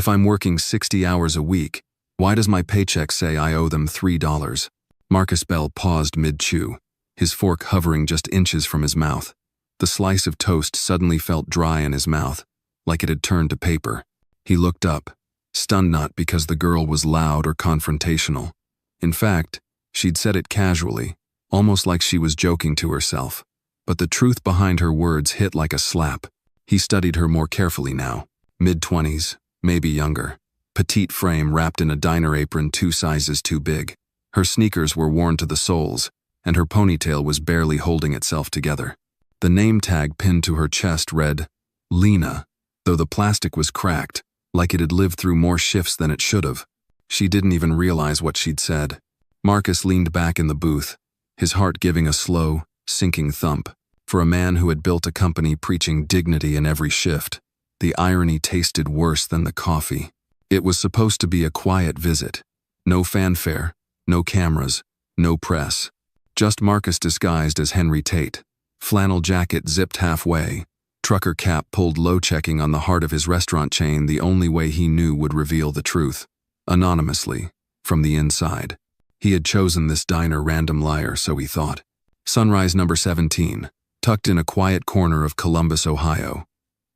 If I'm working 60 hours a week, why does my paycheck say I owe them $3? Marcus Bell paused mid-chew, his fork hovering just inches from his mouth. The slice of toast suddenly felt dry in his mouth, like it had turned to paper. He looked up, stunned not because the girl was loud or confrontational. In fact, she'd said it casually, almost like she was joking to herself. But the truth behind her words hit like a slap. He studied her more carefully now. Mid-20s, maybe younger. Petite frame wrapped in a diner apron 2 sizes too big. Her sneakers were worn to the soles, and her ponytail was barely holding itself together. The name tag pinned to her chest read, Lena, though the plastic was cracked, like it had lived through more shifts than it should have. She didn't even realize what she'd said. Marcus leaned back in the booth, his heart giving a slow, sinking thump. For a man who had built a company preaching dignity in every shift, the irony tasted worse than the coffee. It was supposed to be a quiet visit. No fanfare, no cameras, no press. Just Marcus disguised as Henry Tate. Flannel jacket zipped halfway, trucker cap pulled low, checking on the heart of his restaurant chain the only way he knew would reveal the truth. Anonymously, from the inside. He had chosen this diner random liar, so he thought. Sunrise number 17, tucked in a quiet corner of Columbus, Ohio.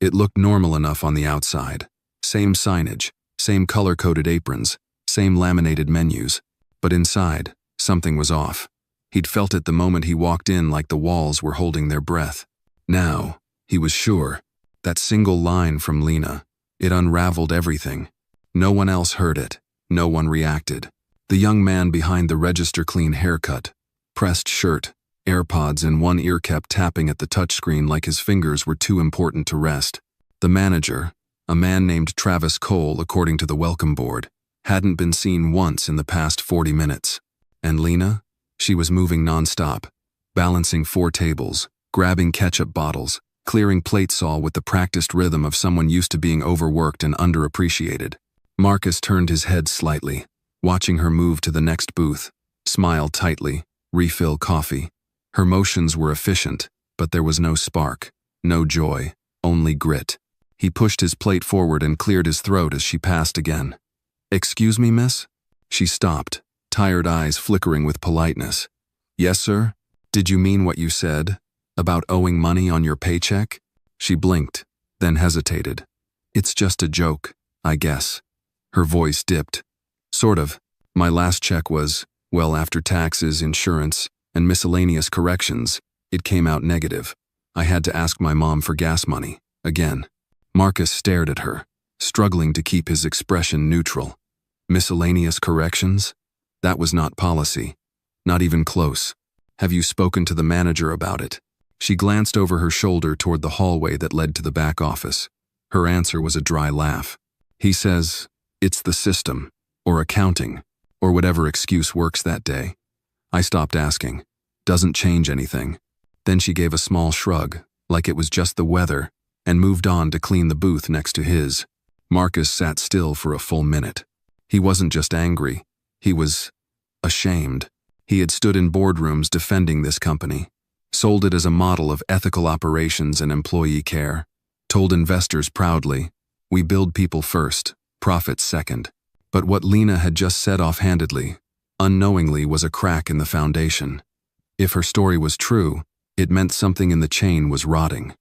It looked normal enough on the outside. Same signage, same color-coded aprons, same laminated menus. But inside, something was off. He'd felt it the moment he walked in, like the walls were holding their breath. Now, he was sure. That single line from Lena, it unraveled everything. No one else heard it. No one reacted. The young man behind the register, clean haircut, pressed shirt, AirPods in one ear, kept tapping at the touchscreen like his fingers were too important to rest. The manager, a man named Travis Cole according to the welcome board, hadn't been seen once in the past 40 minutes. And Lena? She was moving nonstop, balancing 4 tables, grabbing ketchup bottles, clearing plates, all with the practiced rhythm of someone used to being overworked and underappreciated. Marcus turned his head slightly, watching her move to the next booth, smile tightly, refill coffee. Her motions were efficient, but there was no spark, no joy, only grit. He pushed his plate forward and cleared his throat as she passed again. "Excuse me, miss?" She stopped, tired eyes flickering with politeness. "Yes, sir? Did you mean what you said? About owing money on your paycheck?" She blinked, then hesitated. "It's just a joke, I guess." Her voice dipped. "Sort of. My last check was, well, after taxes, insurance, and miscellaneous corrections, it came out negative. I had to ask my mom for gas money, again." Marcus stared at her, struggling to keep his expression neutral. Miscellaneous corrections? That was not policy. Not even close. "Have you spoken to the manager about it?" She glanced over her shoulder toward the hallway that led to the back office. Her answer was a dry laugh. "He says, it's the system, or accounting, or whatever excuse works that day." I stopped asking. "Doesn't change anything." Then she gave a small shrug, like it was just the weather, and moved on to clean the booth next to his. Marcus sat still for a full minute. He wasn't just angry. He was ashamed. He had stood in boardrooms defending this company, sold it as a model of ethical operations and employee care, told investors proudly, "We build people first, profits second." But what Lena had just said offhandedly, unknowingly, was a crack in the foundation. If her story was true, it meant something in the chain was rotting.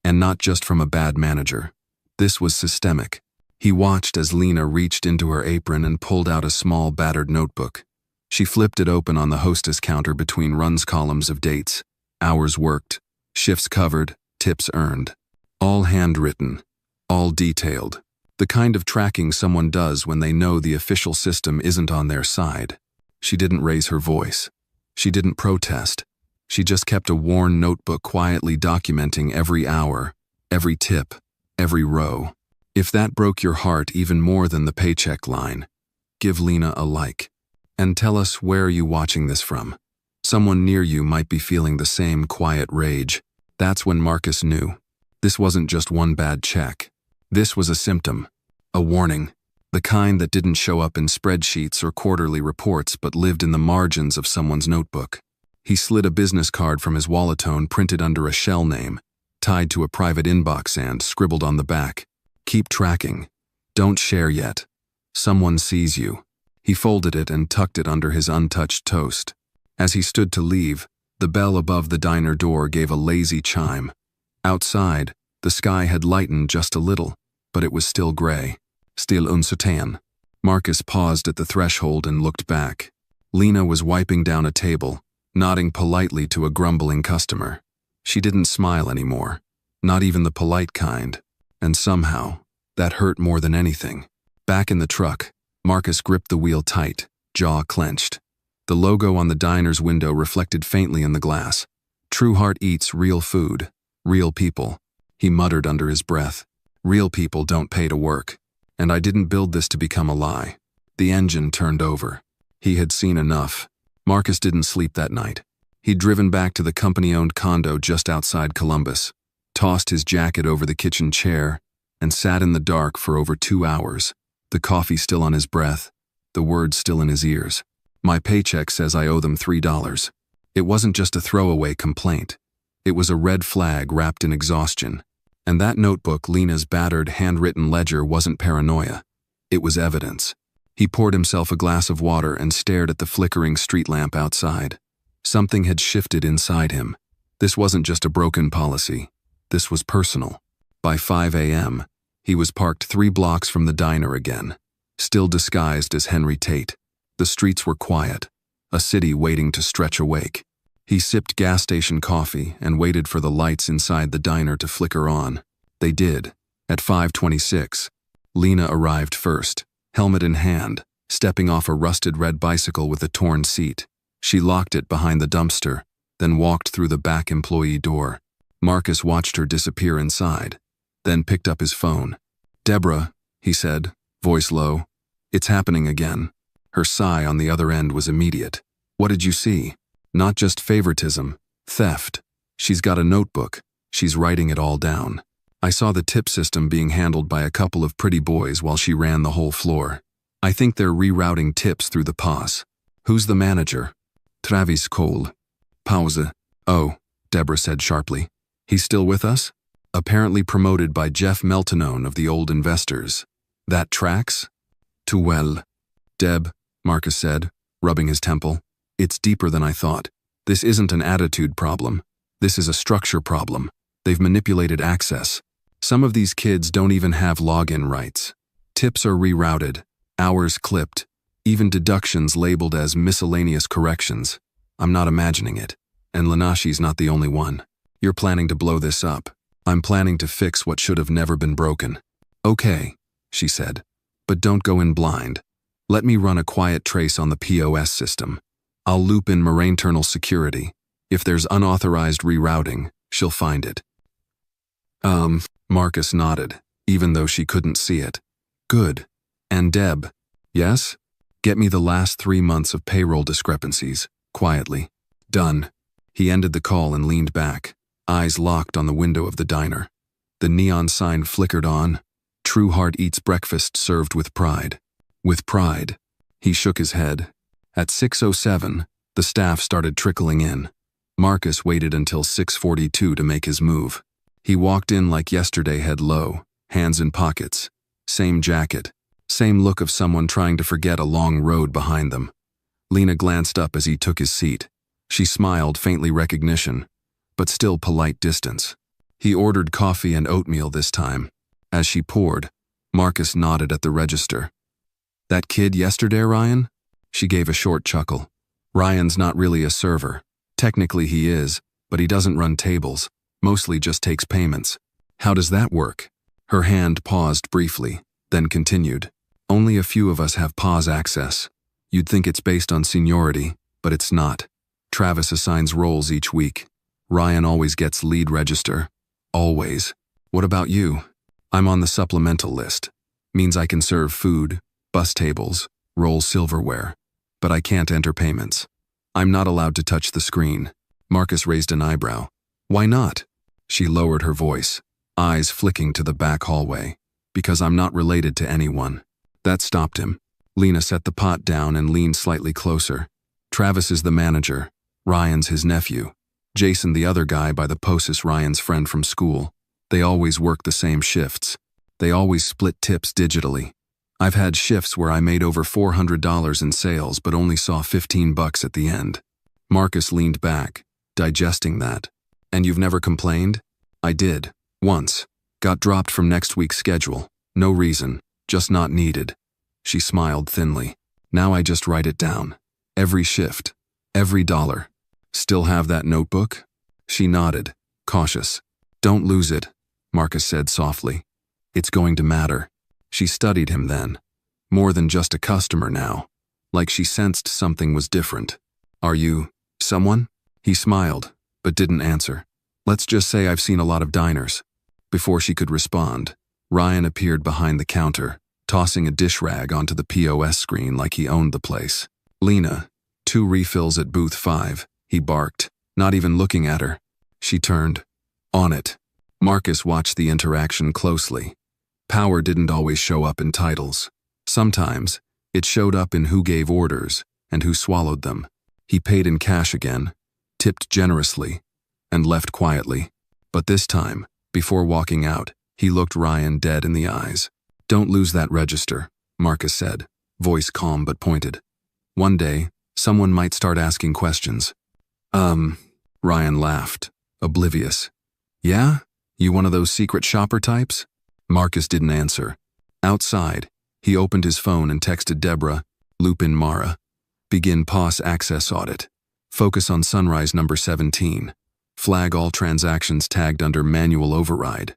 And not just from a bad manager. This was systemic. He watched as Lena reached into her apron and pulled out a small, battered notebook. She flipped it open on the hostess counter between runs columns of dates, hours worked, shifts covered, tips earned. All handwritten, all detailed. The kind of tracking someone does when they know the official system isn't on their side. She didn't raise her voice. She didn't protest. She just kept a worn notebook quietly documenting every hour, every tip, every row. If that broke your heart even more than the paycheck line, give Lena a like. And tell us, where are you watching this from? Someone near you might be feeling the same quiet rage. That's when Marcus knew. This wasn't just one bad check. This was a symptom, a warning, the kind that didn't show up in spreadsheets or quarterly reports but lived in the margins of someone's notebook. He slid a business card from his walletone printed under a shell name, tied to a private inbox, and scribbled on the back, "Keep tracking. Don't share yet. Someone sees you. He folded it and tucked it under his untouched toast. As he stood to leave, the bell above the diner door gave a lazy chime. Outside, the sky had lightened just a little, but it was still gray. Still uncertain. Marcus paused at the threshold and looked back. Lena was wiping down a table, nodding politely to a grumbling customer. She didn't smile anymore, not even the polite kind, and somehow, that hurt more than anything. Back in the truck, Marcus gripped the wheel tight, jaw clenched. The logo on the diner's window reflected faintly in the glass. True Heart eats real food, real people. He muttered under his breath. Real people don't pay to work. And I didn't build this to become a lie. The engine turned over. He had seen enough. Marcus didn't sleep that night. He'd driven back to the company-owned condo just outside Columbus, tossed his jacket over the kitchen chair, and sat in the dark for over 2 hours, the coffee still on his breath, the words still in his ears. My paycheck says I owe them $3. It wasn't just a throwaway complaint. It was a red flag wrapped in exhaustion. And that notebook, Lena's battered, handwritten ledger, wasn't paranoia. It was evidence. He poured himself a glass of water and stared at the flickering street lamp outside. Something had shifted inside him. This wasn't just a broken policy. This was personal. By 5 a.m., he was parked 3 blocks from the diner again, still disguised as Henry Tate. The streets were quiet, a city waiting to stretch awake. He sipped gas station coffee and waited for the lights inside the diner to flicker on. They did. At 5:26, Lena arrived first, helmet in hand, stepping off a rusted red bicycle with a torn seat. She locked it behind the dumpster, then walked through the back employee door. Marcus watched her disappear inside, then picked up his phone. "Deborah," he said, voice low. "It's happening again." Her sigh on the other end was immediate. "What did you see?" "Not just favoritism, theft. She's got a notebook. She's writing it all down. I saw the tip system being handled by a couple of pretty boys while she ran the whole floor. I think they're rerouting tips through the POS. Who's the manager?" "Travis Cole." Pause. "Oh," Deborah said sharply. "He's still with us?" "Apparently promoted by Jeff Meltonone of the old investors. That tracks?" "Too well." "Deb," Marcus said, rubbing his temple. "It's deeper than I thought. This isn't an attitude problem. This is a structure problem. They've manipulated access. Some of these kids don't even have login rights. Tips are rerouted, hours clipped, even deductions labeled as miscellaneous corrections. I'm not imagining it. And Lanashi's not the only one. You're planning to blow this up. I'm planning to fix what should have never been broken." "Okay," she said, "but don't go in blind. Let me run a quiet trace on the POS system. I'll loop in internal security. If there's unauthorized rerouting, she'll find it." Marcus nodded, even though she couldn't see it. "Good. And Deb?" "Yes? Get me the last 3 months of payroll discrepancies, quietly." "Done." He ended the call and leaned back, eyes locked on the window of the diner. The neon sign flickered on. "True Heart eats breakfast served with pride." With pride. He shook his head. At 6:07, the staff started trickling in. Marcus waited until 6:42 to make his move. He walked in like yesterday, head low, hands in pockets. Same jacket. Same look of someone trying to forget a long road behind them. Lena glanced up as he took his seat. She smiled, faintly recognition, but still polite distance. He ordered coffee and oatmeal this time. As she poured, Marcus nodded at the register. "That kid yesterday, Ryan?" She gave a short chuckle. "Ryan's not really a server. Technically he is, but he doesn't run tables, mostly just takes payments." "How does that work?" Her hand paused briefly, then continued. "Only a few of us have POS access. You'd think it's based on seniority, but it's not. Travis assigns roles each week. Ryan always gets lead register. Always. What about you?" "I'm on the supplemental list. Means I can serve food, bus tables, roll silverware, but I can't enter payments. I'm not allowed to touch the screen." Marcus raised an eyebrow. "Why not?" She lowered her voice, eyes flicking to the back hallway. "Because I'm not related to anyone." That stopped him. Lena set the pot down and leaned slightly closer. "Travis is the manager. Ryan's his nephew. Jason the other guy by the POS is Ryan's friend from school. They always work the same shifts. They always split tips digitally. I've had shifts where I made over $400 in sales but only saw $15 at the end. Marcus leaned back, digesting that. And you've never complained? I did. Once. Got dropped from next week's schedule. No reason. Just not needed. She smiled thinly. Now I just write it down. Every shift. Every dollar. Still have that notebook? She nodded, cautious. Don't lose it, Marcus said softly. It's going to matter. She studied him then. More than just a customer now. Like she sensed something was different. Are you someone? He smiled, but didn't answer. Let's just say I've seen a lot of diners. Before she could respond, Ryan appeared behind the counter, tossing a dish rag onto the POS screen like he owned the place. Lena, 2 refills at booth 5, he barked, not even looking at her. She turned. On it. Marcus watched the interaction closely. Power didn't always show up in titles. Sometimes, it showed up in who gave orders and who swallowed them. He paid in cash again, tipped generously, and left quietly. But this time, before walking out, he looked Ryan dead in the eyes. Don't lose that register, Marcus said, voice calm but pointed. One day, someone might start asking questions. Ryan laughed, oblivious. Yeah? You one of those secret shopper types? Marcus didn't answer. Outside, he opened his phone and texted Deborah, loop in Mara. Begin POS access audit. Focus on Sunrise number 17. Flag all transactions tagged under manual override.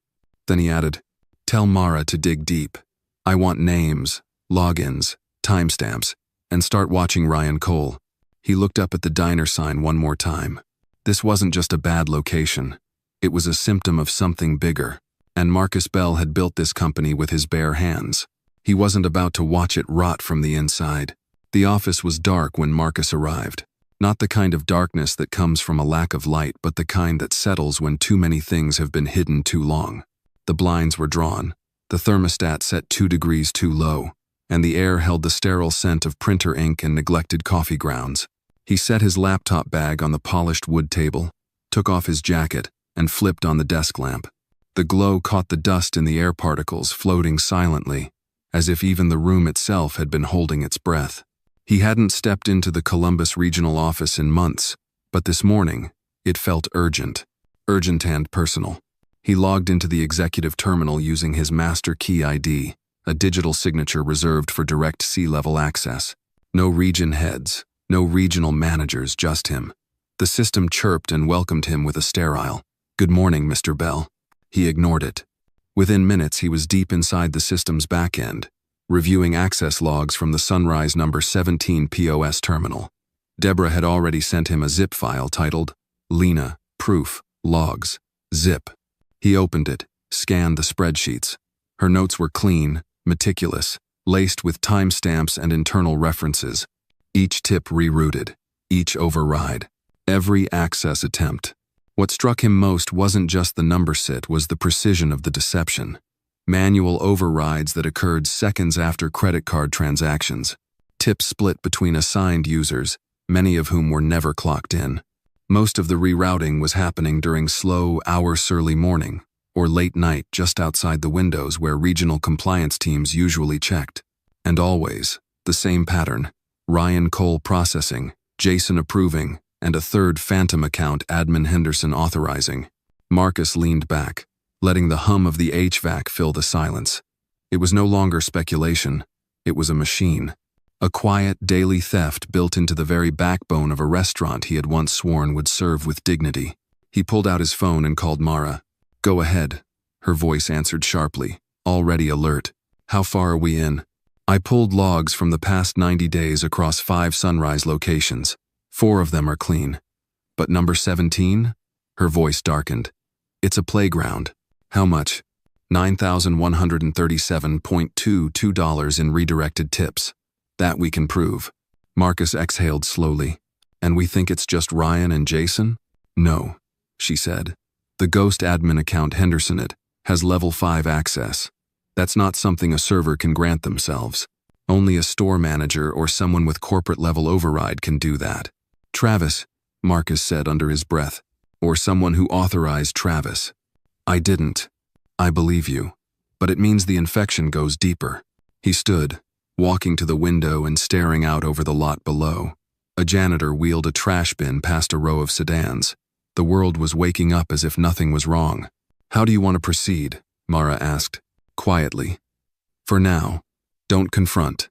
Then he added, tell Mara to dig deep. I want names, logins, timestamps, and start watching Ryan Cole. He looked up at the diner sign one more time. This wasn't just a bad location. It was a symptom of something bigger. And Marcus Bell had built this company with his bare hands. He wasn't about to watch it rot from the inside. The office was dark when Marcus arrived. Not the kind of darkness that comes from a lack of light, but the kind that settles when too many things have been hidden too long. The blinds were drawn, the thermostat set 2 degrees too low, and the air held the sterile scent of printer ink and neglected coffee grounds. He set his laptop bag on the polished wood table, took off his jacket, and flipped on the desk lamp. The glow caught the dust in the air particles floating silently, as if even the room itself had been holding its breath. He hadn't stepped into the Columbus regional office in months, but this morning, it felt urgent and personal. He logged into the executive terminal using his master key ID, a digital signature reserved for direct C-level access. No region heads, no regional managers, just him. The system chirped and welcomed him with a sterile, "Good morning, Mr. Bell." He ignored it. Within minutes, he was deep inside the system's back end, reviewing access logs from the Sunrise number 17 POS terminal. Deborah had already sent him a zip file titled, Lena, Proof, Logs, Zip. He opened it, scanned the spreadsheets. Her notes were clean, meticulous, laced with timestamps and internal references. Each tip rerouted, each override, every access attempt. What struck him most wasn't just the number sit, was the precision of the deception. Manual overrides that occurred seconds after credit card transactions. Tips split between assigned users, many of whom were never clocked in. Most of the rerouting was happening during slow, hour-surly morning, or late night just outside the windows where regional compliance teams usually checked. And always, the same pattern: Ryan Cole processing, Jason approving, and a third phantom account, admin Henderson authorizing. Marcus leaned back, letting the hum of the HVAC fill the silence. It was no longer speculation, it was a machine. A quiet, daily theft built into the very backbone of a restaurant he had once sworn would serve with dignity. He pulled out his phone and called Mara. "Go ahead," her voice answered sharply, already alert. "How far are we in?" "I pulled logs from the past 90 days across 5 Sunrise locations. 4 of them are clean. But number 17? Her voice darkened. "It's a playground." "How much?" $9,137.22 in redirected tips. "That we can prove." Marcus exhaled slowly. "And we think it's just Ryan and Jason?" "No," she said. "The ghost admin account Henderson it has level 5 access. That's not something a server can grant themselves. Only a store manager or someone with corporate level override can do that." "Travis," Marcus said under his breath. "Or someone who authorized Travis." "I didn't." "I believe you." but it means the infection goes deeper. He stood, walking to the window and staring out over the lot below. A janitor wheeled a trash bin past a row of sedans. The world was waking up as if nothing was wrong. "How do you want to proceed?" Mara asked, quietly. "For now, don't confront.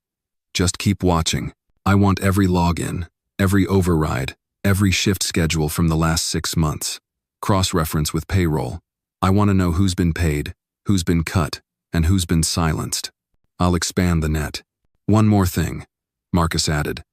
Just keep watching. I want every login, every override, every shift schedule from the last 6 months. Cross-reference with payroll. I want to know who's been paid, who's been cut, and who's been silenced. I'll expand the net. One more thing," Marcus added.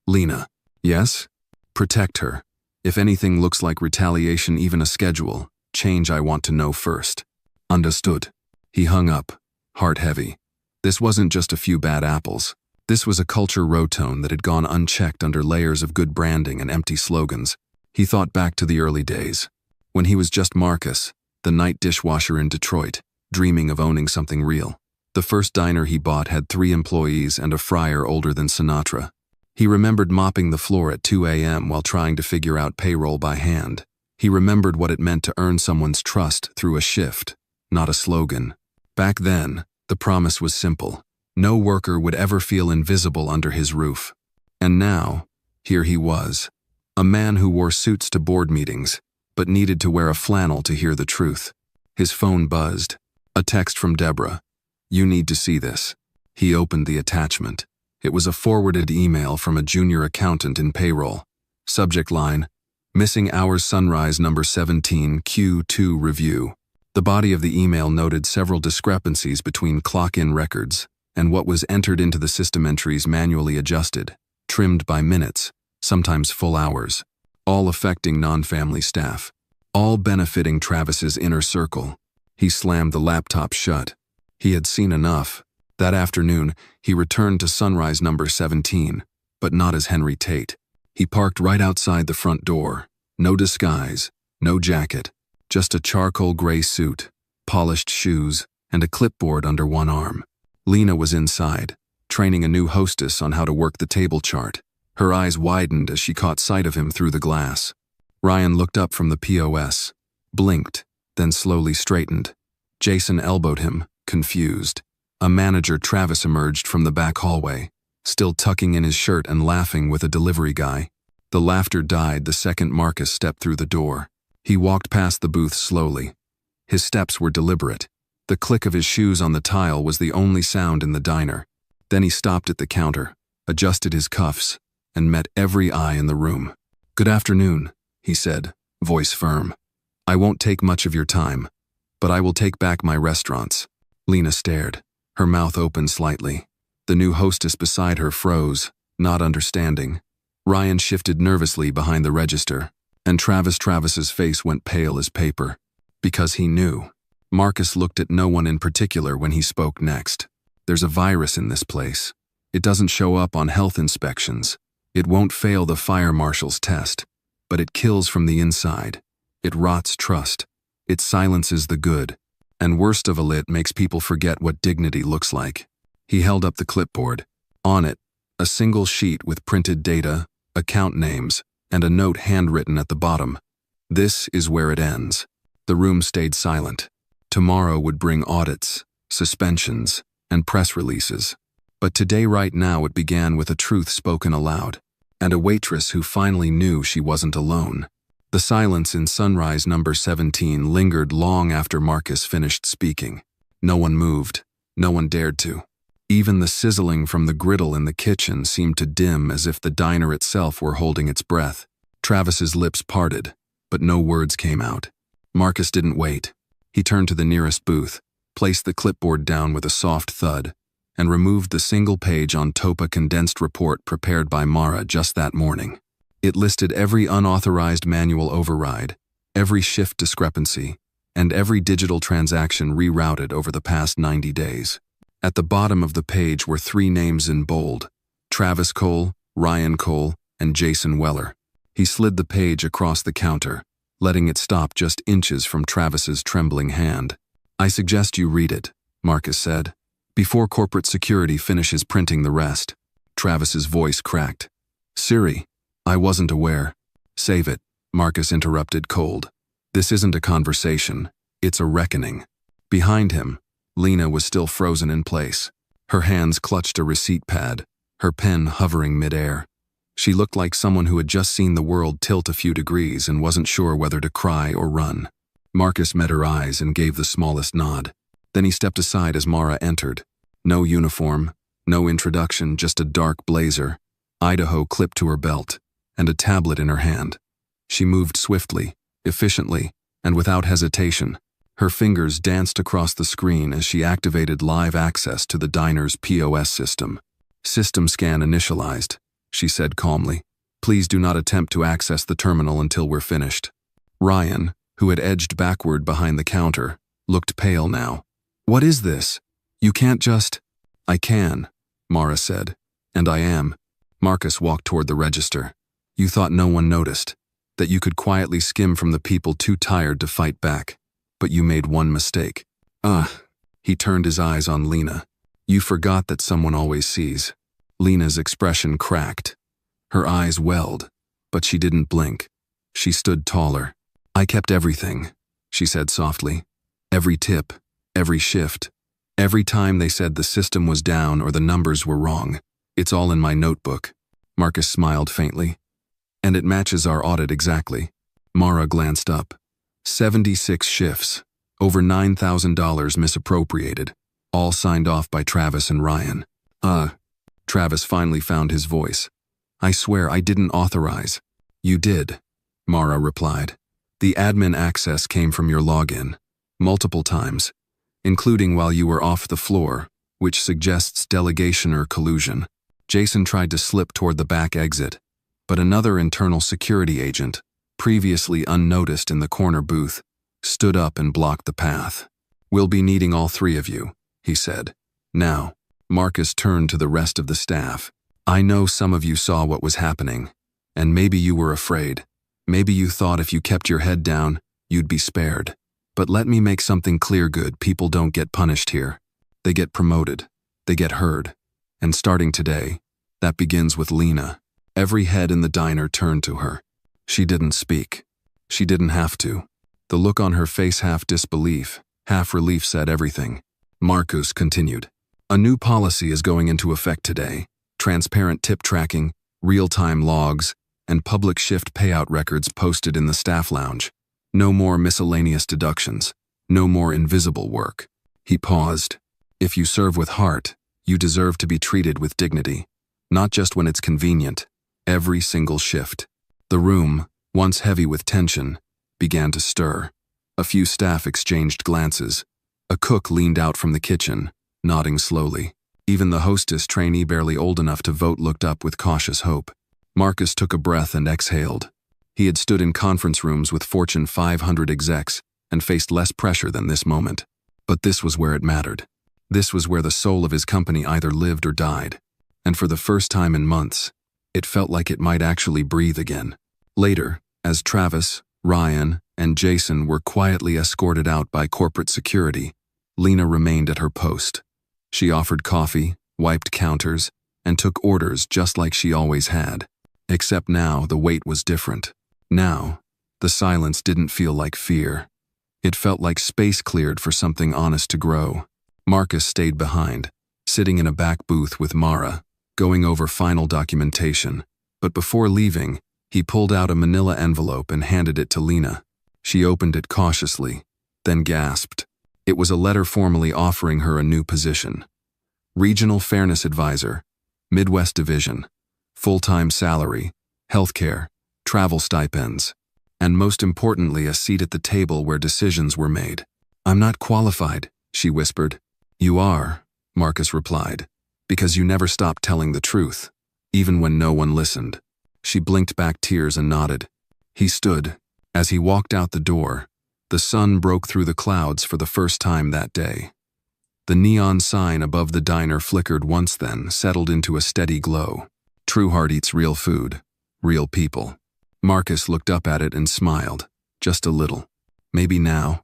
"Lena." "Yes?" "Protect her. If anything looks like retaliation, even a schedule, change, I want to know first." "Understood." He hung up, heart heavy. This wasn't just a few bad apples. This was a culture rotone that had gone unchecked under layers of good branding and empty slogans. He thought back to the early days, when he was just Marcus, the night dishwasher in Detroit, dreaming of owning something real. The first diner he bought had 3 employees and a fryer older than Sinatra. He remembered mopping the floor at 2 a.m. while trying to figure out payroll by hand. He remembered what it meant to earn someone's trust through a shift, not a slogan. Back then, the promise was simple. No worker would ever feel invisible under his roof. And now, here he was, a man who wore suits to board meetings, but needed to wear a flannel to hear the truth. His phone buzzed. A text from Deborah. "You need to see this." He opened the attachment. It was a forwarded email from a junior accountant in payroll. Subject line, "Missing hours sunrise number 17 Q2 review." The body of the email noted several discrepancies between clock-in records and what was entered into the system entries manually adjusted, trimmed by minutes, sometimes full hours, all affecting non-family staff, all benefiting Travis's inner circle. He slammed the laptop shut. He had seen enough. That afternoon, he returned to sunrise number 17, but not as Henry Tate. He parked right outside the front door. No disguise, no jacket, just a charcoal gray suit, polished shoes, and a clipboard under one arm. Lena was inside, training a new hostess on how to work the table chart. Her eyes widened as she caught sight of him through the glass. Ryan looked up from the POS, blinked, then slowly straightened. Jason elbowed him, confused. A manager, Travis, emerged from the back hallway, still tucking in his shirt and laughing with a delivery guy. The laughter died the second Marcus stepped through the door. He walked past the booth slowly. His steps were deliberate. The click of his shoes on the tile was the only sound in the diner. Then he stopped at the counter, adjusted his cuffs, and met every eye in the room. "Good afternoon," he said, voice firm. "I won't take much of your time, but I will take back my restaurants." Lena stared, her mouth open slightly. The new hostess beside her froze, not understanding. Ryan shifted nervously behind the register, and Travis's face went pale as paper. Because he knew. Marcus looked at no one in particular when he spoke next. "There's a virus in this place. It doesn't show up on health inspections. It won't fail the fire marshal's test, but it kills from the inside. It rots trust. It silences the good. And worst of all, it makes people forget what dignity looks like." He held up the clipboard. On it, a single sheet with printed data, account names, and a note handwritten at the bottom. "This is where it ends." The room stayed silent. Tomorrow would bring audits, suspensions, and press releases. But today, right now, it began with a truth spoken aloud, and a waitress who finally knew she wasn't alone. The silence in sunrise number 17 lingered long after Marcus finished speaking. No one moved. No one dared to. Even the sizzling from the griddle in the kitchen seemed to dim, as if the diner itself were holding its breath. Travis's lips parted, but no words came out. Marcus didn't wait. He turned to the nearest booth, placed the clipboard down with a soft thud, and removed the single page on TOPA condensed report prepared by Mara just that morning. It listed every unauthorized manual override, every shift discrepancy, and every digital transaction rerouted over the past 90 days. At the bottom of the page were 3 names in bold: Travis Cole, Ryan Cole, and Jason Weller. He slid the page across the counter, letting it stop just inches from Travis's trembling hand. "I suggest you read it," Marcus said, "before corporate security finishes printing the rest." Travis's voice cracked. "Siri, I wasn't aware." "Save it," Marcus interrupted cold. "This isn't a conversation. It's a reckoning." Behind him, Lena was still frozen in place. Her hands clutched a receipt pad, her pen hovering midair. She looked like someone who had just seen the world tilt a few degrees and wasn't sure whether to cry or run. Marcus met her eyes and gave the smallest nod. Then he stepped aside as Mara entered. No uniform, no introduction, just a dark blazer, Idaho clipped to her belt, and a tablet in her hand. She moved swiftly, efficiently, and without hesitation. Her fingers danced across the screen as she activated live access to the diner's POS system. "System scan initialized," she said calmly. "Please do not attempt to access the terminal until we're finished." Ryan, who had edged backward behind the counter, looked pale now. "What is this? You can't just—" "I can," Mara said. "And I am." Marcus walked toward the register. "You thought no one noticed, that you could quietly skim from the people too tired to fight back. But you made one mistake." He turned his eyes on Lena. "You forgot that someone always sees." Lena's expression cracked. Her eyes welled, but she didn't blink. She stood taller. "I kept everything," she said softly. "Every tip, every shift, every time they said the system was down or the numbers were wrong. It's all in my notebook." Marcus smiled faintly. "And it matches our audit exactly." Mara glanced up. 76 shifts, over $9,000 misappropriated, all signed off by Travis and Ryan. Travis finally found his voice. "I swear I didn't authorize." "You did," Mara replied. "The admin access came from your login, multiple times, including while you were off the floor, which suggests delegation or collusion." Jason tried to slip toward the back exit, but another internal security agent, previously unnoticed in the corner booth, stood up and blocked the path. "We'll be needing all three of you," he said. "Now." Marcus turned to the rest of the staff. "I know some of you saw what was happening, and maybe you were afraid. Maybe you thought if you kept your head down, you'd be spared. But let me make something clear. Good people don't get punished here. They get promoted. They get heard. And starting today, that begins with Lena." Every head in the diner turned to her. She didn't speak. She didn't have to. The look on her face, half disbelief, half relief, said everything. Marcus continued. "A new policy is going into effect today. Transparent tip tracking, real-time logs, and public shift payout records posted in the staff lounge. No more miscellaneous deductions. No more invisible work." He paused. "If you serve with heart, you deserve to be treated with dignity. Not just when it's convenient. Every single shift." The room, once heavy with tension, began to stir. A few staff exchanged glances. A cook leaned out from the kitchen, nodding slowly. Even the hostess trainee, barely old enough to vote, looked up with cautious hope. Marcus took a breath and exhaled. He had stood in conference rooms with Fortune 500 execs and faced less pressure than this moment. But this was where it mattered. This was where the soul of his company either lived or died. And for the first time in months, it felt like it might actually breathe again. Later, as Travis, Ryan, and Jason were quietly escorted out by corporate security, Lena remained at her post. She offered coffee, wiped counters, and took orders just like she always had. Except now the weight was different. Now, the silence didn't feel like fear. It felt like space cleared for something honest to grow. Marcus stayed behind, sitting in a back booth with Mara, going over final documentation. But before leaving, he pulled out a manila envelope and handed it to Lena. She opened it cautiously, then gasped. It was a letter formally offering her a new position. Regional Fairness Advisor, Midwest Division, full-time salary, healthcare, travel stipends, and most importantly, a seat at the table where decisions were made. "I'm not qualified," she whispered. "You are," Marcus replied, "because you never stopped telling the truth, even when no one listened." She blinked back tears and nodded. He stood. As he walked out the door, the sun broke through the clouds for the first time that day. The neon sign above the diner flickered once, then settled into a steady glow. "Trueheart eats real food, real people." Marcus looked up at it and smiled, just a little. Maybe now,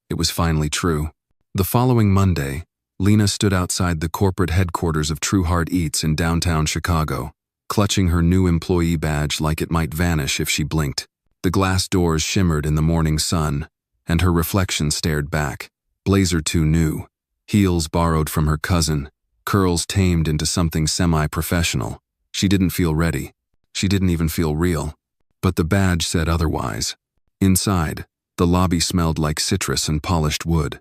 it was finally true. The following Monday, Lena stood outside the corporate headquarters of Trueheart Eats in downtown Chicago, clutching her new employee badge like it might vanish if she blinked. The glass doors shimmered in the morning sun, and her reflection stared back. Blazer too new. Heels borrowed from her cousin, curls tamed into something semi-professional. She didn't feel ready. She didn't even feel real. But the badge said otherwise. Inside, the lobby smelled like citrus and polished wood.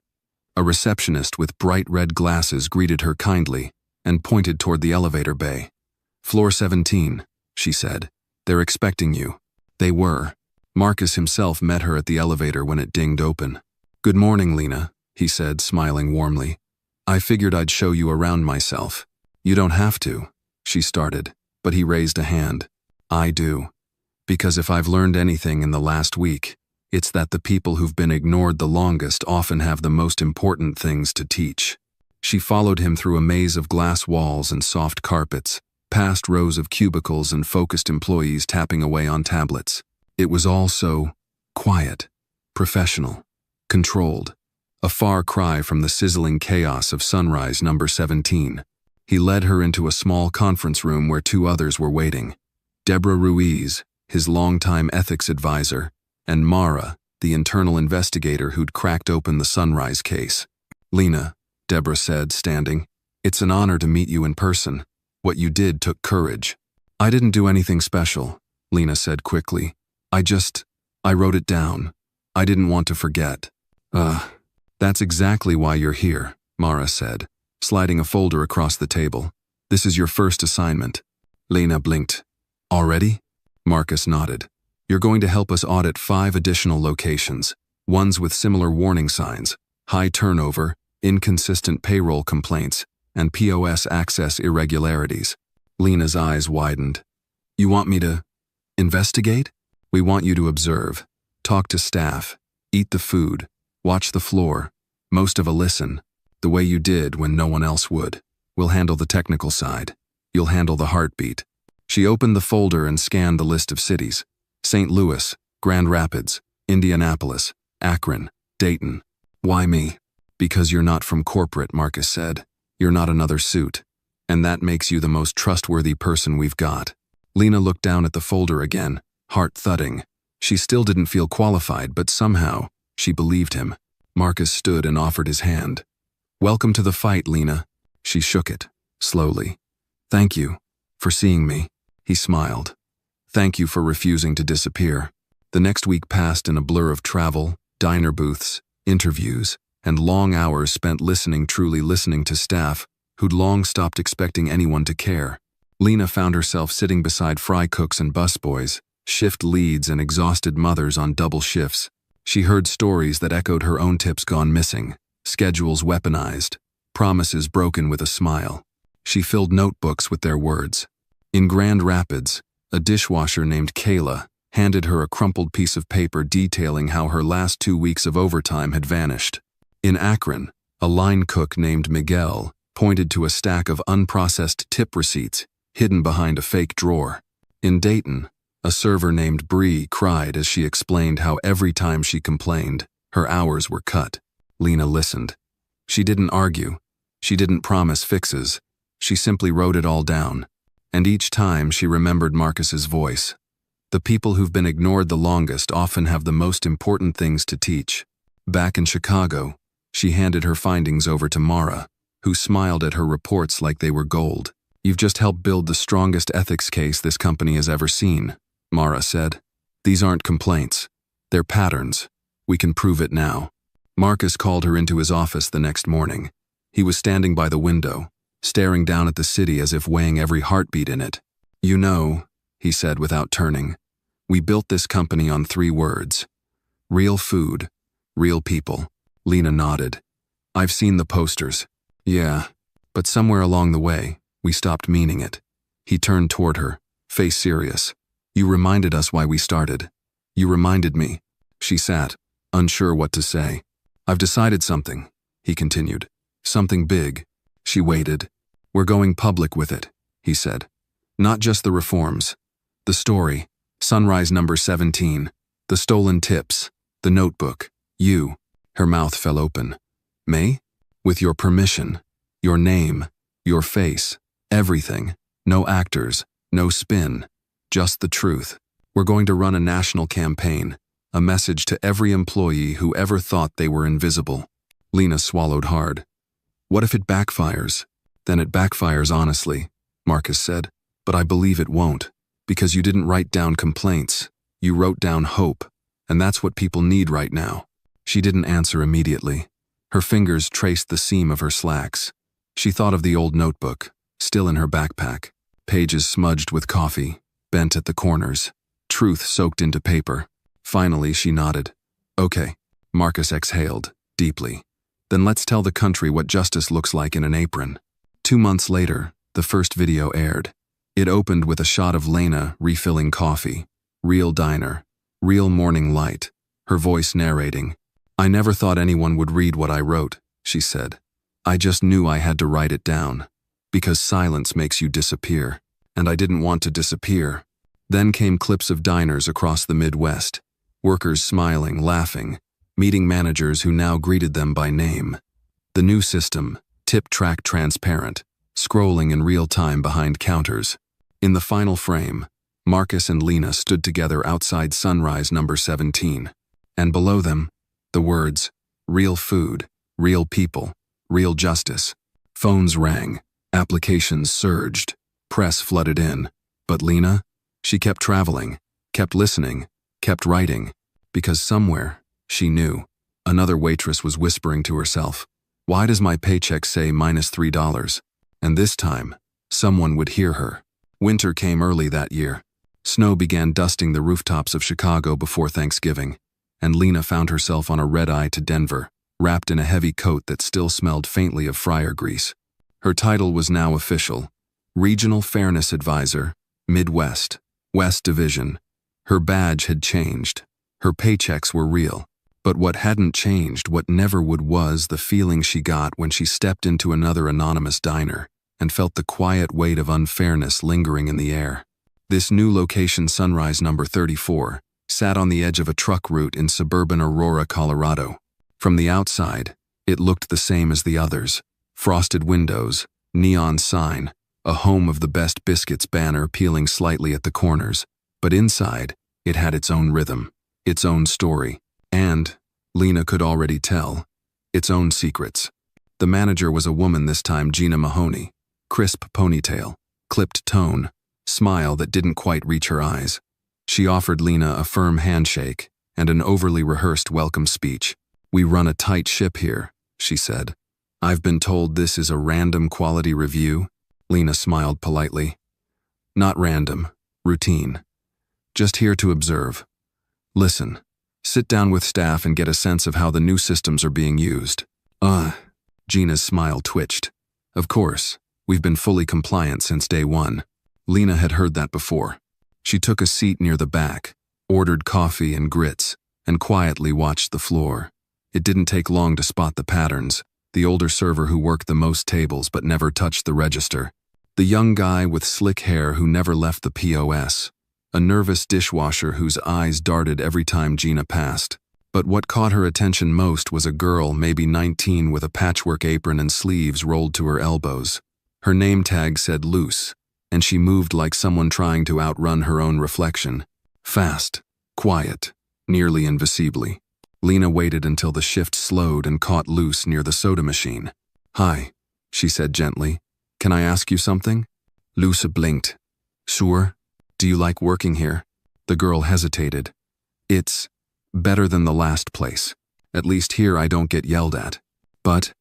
A receptionist with bright red glasses greeted her kindly and pointed toward the elevator bay. "Floor 17, she said. "They're expecting you." They were. Marcus himself met her at the elevator when it dinged open. "Good morning, Lena," he said, smiling warmly. "I figured I'd show you around myself." "You don't have to," she started, but he raised a hand. "I do. Because if I've learned anything in the last week, it's that the people who've been ignored the longest often have the most important things to teach." She followed him through a maze of glass walls and soft carpets, past rows of cubicles and focused employees tapping away on tablets. It was all so quiet, professional, controlled, a far cry from the sizzling chaos of Sunrise number 17. He led her into a small conference room where two others were waiting. Deborah Ruiz, his longtime ethics advisor, and Mara, the internal investigator who'd cracked open the Sunrise case. "Lena," Deborah said, standing, "it's an honor to meet you in person. What you did took courage." "I didn't do anything special," Lena said quickly. I wrote it down. I didn't want to forget." That's exactly why you're here," Mara said, sliding a folder across the table. "This is your first assignment." Lena blinked. "Already?" Marcus nodded. "You're going to help us audit 5 additional locations, ones with similar warning signs, high turnover, inconsistent payroll complaints, and POS access irregularities." Lena's eyes widened. "You want me to investigate?" "We want you to observe, talk to staff, eat the food, watch the floor, most of a listen, the way you did when no one else would. We'll handle the technical side. You'll handle the heartbeat." She opened the folder and scanned the list of cities. St. Louis, Grand Rapids, Indianapolis, Akron, Dayton. "Why me?" "Because you're not from corporate," Marcus said. "You're not another suit. And that makes you the most trustworthy person we've got." Lena looked down at the folder again, heart thudding. She still didn't feel qualified, but somehow, she believed him. Marcus stood and offered his hand. "Welcome to the fight, Lena." She shook it, slowly. "Thank you for seeing me." He smiled. "Thank you for refusing to disappear." The next week passed in a blur of travel, diner booths, interviews, and long hours spent truly listening to staff who'd long stopped expecting anyone to care. Lena found herself sitting beside fry cooks and busboys, shift leads and exhausted mothers on double shifts. She heard stories that echoed her own tips gone missing, schedules weaponized, promises broken with a smile. She filled notebooks with their words. In Grand Rapids, a dishwasher named Kayla handed her a crumpled piece of paper detailing how her last 2 weeks of overtime had vanished. In Akron, a line cook named Miguel pointed to a stack of unprocessed tip receipts hidden behind a fake drawer. In Dayton, a server named Bree cried as she explained how every time she complained, her hours were cut. Lena listened. She didn't argue. She didn't promise fixes. She simply wrote it all down. And each time she remembered Marcus's voice. The people who've been ignored the longest often have the most important things to teach. Back in Chicago, she handed her findings over to Mara, who smiled at her reports like they were gold. "You've just helped build the strongest ethics case this company has ever seen," Mara said. "These aren't complaints. They're patterns. We can prove it now." Marcus called her into his office the next morning. He was standing by the window, staring down at the city as if weighing every heartbeat in it. "You know," he said without turning, "we built this company on 3 words. Real food, real people." Lena nodded. "I've seen the posters." "Yeah, but somewhere along the way, we stopped meaning it." He turned toward her, face serious. "You reminded us why we started. You reminded me." She sat, unsure what to say. "I've decided something," he continued. "Something big." She waited. "We're going public with it," he said. "Not just the reforms. The story, Sunrise number 17, the stolen tips, the notebook, you." Her mouth fell open. "May? With your permission. Your name, your face, everything. No actors, no spin. Just the truth. We're going to run a national campaign, a message to every employee who ever thought they were invisible." Lena swallowed hard. What if it backfires? Then it backfires honestly, Marcus said. But I believe it won't, because you didn't write down complaints. You wrote down hope, and that's what people need right now. She didn't answer immediately. Her fingers traced the seam of her slacks. She thought of the old notebook, still in her backpack, pages smudged with coffee, bent at the corners, truth soaked into paper. Finally, she nodded. Okay, Marcus exhaled, deeply. Then let's tell the country what justice looks like in an apron. 2 months later, the first video aired. It opened with a shot of Lena refilling coffee. Real diner, real morning light, her voice narrating. I never thought anyone would read what I wrote, she said. I just knew I had to write it down. Because silence makes you disappear. And I didn't want to disappear. Then came clips of diners across the Midwest. Workers smiling, laughing, meeting managers who now greeted them by name. The new system, tip track transparent, scrolling in real time behind counters. In the final frame, Marcus and Lena stood together outside Sunrise number 17. And below them, the words, real food, real people, real justice. Phones rang, applications surged, press flooded in. But Lena? She kept traveling, kept listening, kept writing, because somewhere, she knew, another waitress was whispering to herself, why does my paycheck say -$3? And this time, someone would hear her. Winter came early that year. Snow began dusting the rooftops of Chicago before Thanksgiving, and Lena found herself on a red-eye to Denver, wrapped in a heavy coat that still smelled faintly of fryer grease. Her title was now official, Regional Fairness Advisor, Midwest, West Division. Her badge had changed. Her paychecks were real. But what hadn't changed, what never would, was the feeling she got when she stepped into another anonymous diner and felt the quiet weight of unfairness lingering in the air. This new location, Sunrise number 34, sat on the edge of a truck route in suburban Aurora, Colorado. From the outside, it looked the same as the others. Frosted windows, neon sign, a home of the best biscuits banner peeling slightly at the corners. But inside, it had its own rhythm, its own story, and, Lena could already tell, its own secrets. The manager was a woman this time, Gina Mahoney. Crisp ponytail, clipped tone, smile that didn't quite reach her eyes. She offered Lena a firm handshake and an overly rehearsed welcome speech. We run a tight ship here, she said. I've been told this is a random quality review. Lena smiled politely. Not random, routine. Just here to observe. Listen, sit down with staff and get a sense of how the new systems are being used. Gina's smile twitched. Of course, we've been fully compliant since day one. Lena had heard that before. She took a seat near the back, ordered coffee and grits, and quietly watched the floor. It didn't take long to spot the patterns, the older server who worked the most tables but never touched the register, the young guy with slick hair who never left the POS, a nervous dishwasher whose eyes darted every time Gina passed. But what caught her attention most was a girl, maybe 19, with a patchwork apron and sleeves rolled to her elbows. Her name tag said loose, and she moved like someone trying to outrun her own reflection. Fast, quiet, nearly invisibly. Lena waited until the shift slowed and caught Luce near the soda machine. Hi, she said gently. Can I ask you something? Luce blinked. Sure. Do you like working here? The girl hesitated. It's better than the last place. At least here I don't get yelled at. But,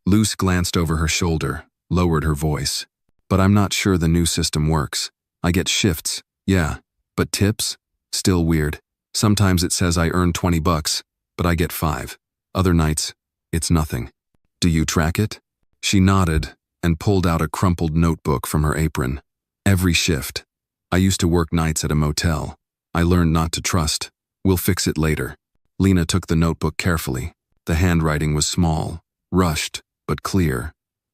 Luce glanced over her shoulder, lowered her voice. But I'm not sure the new system works. I get shifts, yeah, but tips? Still weird. Sometimes it says I earn $20, but I get 5. Other nights, it's nothing. Do you track it? She nodded and pulled out a crumpled notebook from her apron. Every shift. I used to work nights at a motel. I learned not to trust. We'll fix it later. Lena took the notebook carefully. The handwriting was small, rushed, but clear.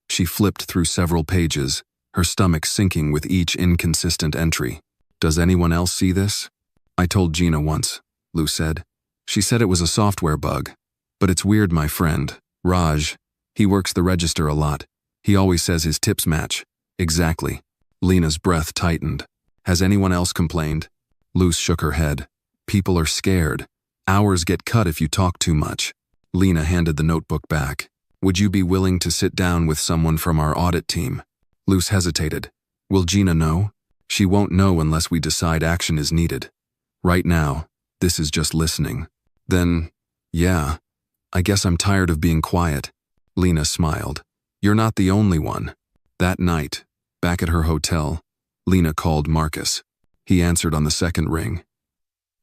She flipped through several pages, her stomach sinking with each inconsistent entry. Does anyone else see this? I told Gina once, Lou said. She said it was a software bug. But it's weird, my friend, Raj. He works the register a lot. He always says his tips match. Exactly. Lena's breath tightened. Has anyone else complained? Luce shook her head. People are scared. Hours get cut if you talk too much. Lena handed the notebook back. Would you be willing to sit down with someone from our audit team? Luce hesitated. Will Gina know? She won't know unless we decide action is needed. Right now, this is just listening. Then, yeah, I guess I'm tired of being quiet. Lena smiled. You're not the only one. That night, back at her hotel, Lena called Marcus. He answered on the second ring.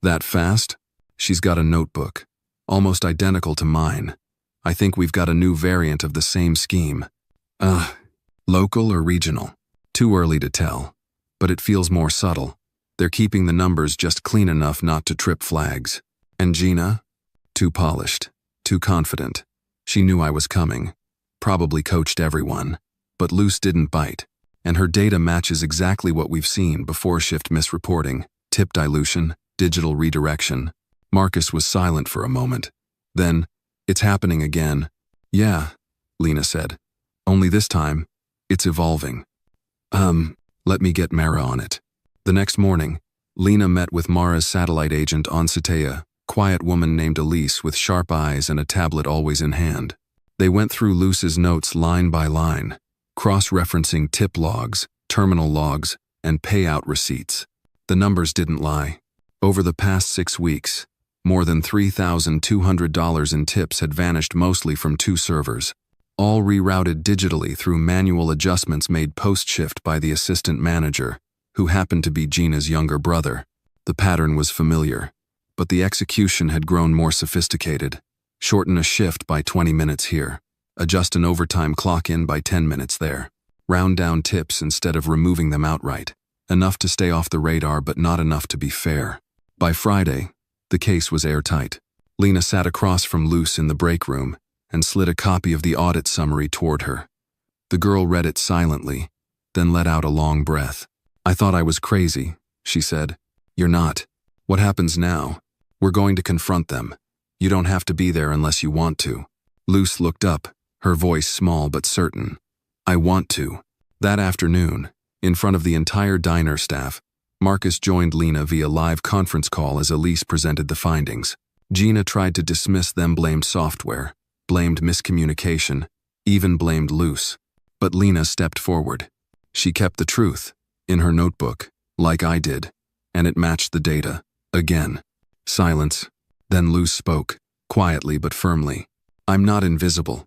That fast? She's got a notebook, almost identical to mine. I think we've got a new variant of the same scheme. Local or regional? Too early to tell, but it feels more subtle. They're keeping the numbers just clean enough not to trip flags. And Gina? Too polished, too confident. She knew I was coming, probably coached everyone, but Luce didn't bite. And her data matches exactly what we've seen: before shift misreporting, tip dilution, digital redirection. Marcus was silent for a moment. Then, it's happening again. Yeah, Lena said. Only this time, it's evolving. Let me get Mara on it. The next morning, Lena met with Mara's satellite agent on Satea, quiet woman named Elise with sharp eyes and a tablet always in hand. They went through Luce's notes line by line, cross-referencing tip logs, terminal logs, and payout receipts. The numbers didn't lie. Over the past 6 weeks, more than $3,200 in tips had vanished, mostly from 2 servers, all rerouted digitally through manual adjustments made post-shift by the assistant manager, who happened to be Gina's younger brother. The pattern was familiar, but the execution had grown more sophisticated. Shorten a shift by 20 minutes here. Adjust an overtime clock in by 10 minutes there. Round down tips instead of removing them outright. Enough to stay off the radar, but not enough to be fair. By Friday, the case was airtight. Lena sat across from Luce in the break room and slid a copy of the audit summary toward her. The girl read it silently, then let out a long breath. I thought I was crazy, she said. You're not. What happens now? We're going to confront them. You don't have to be there unless you want to. Luce looked up, her voice small but certain. I want to. That afternoon, in front of the entire diner staff, Marcus joined Lena via live conference call as Elise presented the findings. Gina tried to dismiss them, blamed software, blamed miscommunication, even blamed Luce. But Lena stepped forward. She kept the truth, in her notebook, like I did, and it matched the data. Again. Silence. Then Luce spoke, quietly but firmly. I'm not invisible.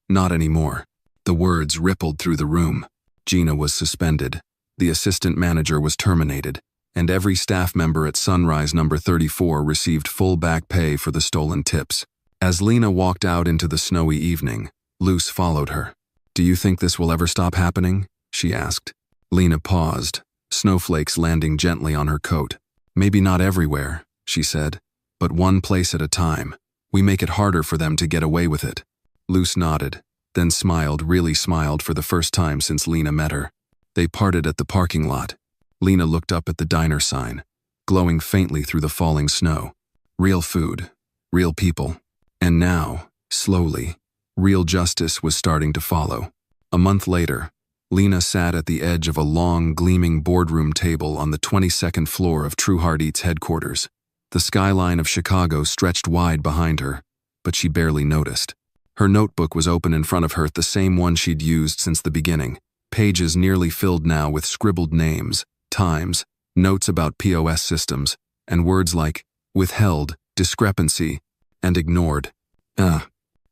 Not anymore. The words rippled through the room. Gina was suspended. The assistant manager was terminated, and every staff member at Sunrise number 34 received full back pay for the stolen tips. As Lena walked out into the snowy evening, Luce followed her. Do you think this will ever stop happening? She asked. Lena paused, snowflakes landing gently on her coat. Maybe not everywhere, she said, but one place at a time. We make it harder for them to get away with it. Luce nodded, then smiled, really smiled for the first time since Lena met her. They parted at the parking lot. Lena looked up at the diner sign, glowing faintly through the falling snow. Real food, real people. And now, slowly, real justice was starting to follow. A month later, Lena sat at the edge of a long, gleaming boardroom table on the 22nd floor of True Heart Eats headquarters. The skyline of Chicago stretched wide behind her, but she barely noticed. Her notebook was open in front of her, the same one she'd used since the beginning. Pages nearly filled now with scribbled names, times, notes about POS systems, and words like withheld, discrepancy, and ignored.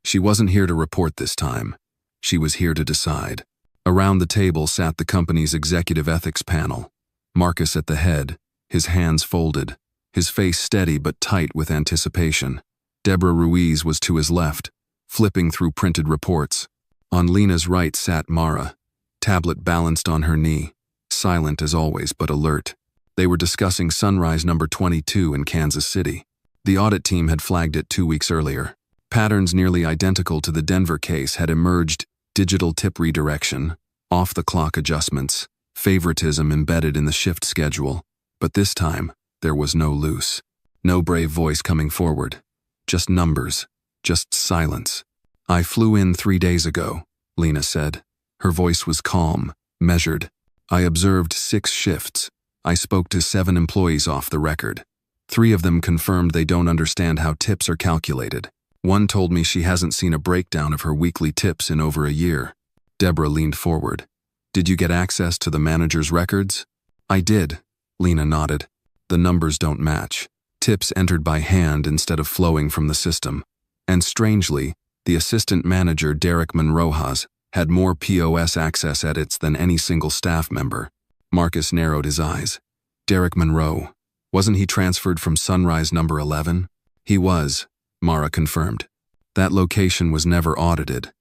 She wasn't here to report this time. She was here to decide. Around the table sat the company's executive ethics panel. Marcus at the head, his hands folded, his face steady but tight with anticipation. Deborah Ruiz was to his left, flipping through printed reports. On Lena's right sat Mara, tablet balanced on her knee, silent as always but alert. They were discussing Sunrise number 22 in Kansas City. The audit team had flagged it 2 weeks earlier. Patterns nearly identical to the Denver case had emerged: digital tip redirection, off-the-clock adjustments, favoritism embedded in the shift schedule. But this time, there was no Luce. No brave voice coming forward. Just numbers. Just silence. I flew in 3 days ago, Lena said. Her voice was calm, measured. I observed 6 shifts. I spoke to 7 employees off the record. 3 of them confirmed they don't understand how tips are calculated. One told me she hasn't seen a breakdown of her weekly tips in over a year. Deborah leaned forward. Did you get access to the manager's records? I did, Lena nodded. The numbers don't match. Tips entered by hand instead of flowing from the system. And strangely, the assistant manager, Derek Monrojas, had more POS access edits than any single staff member. Marcus narrowed his eyes. Derek Monroe. Wasn't he transferred from Sunrise number 11? He was, Mara confirmed. That location was never audited,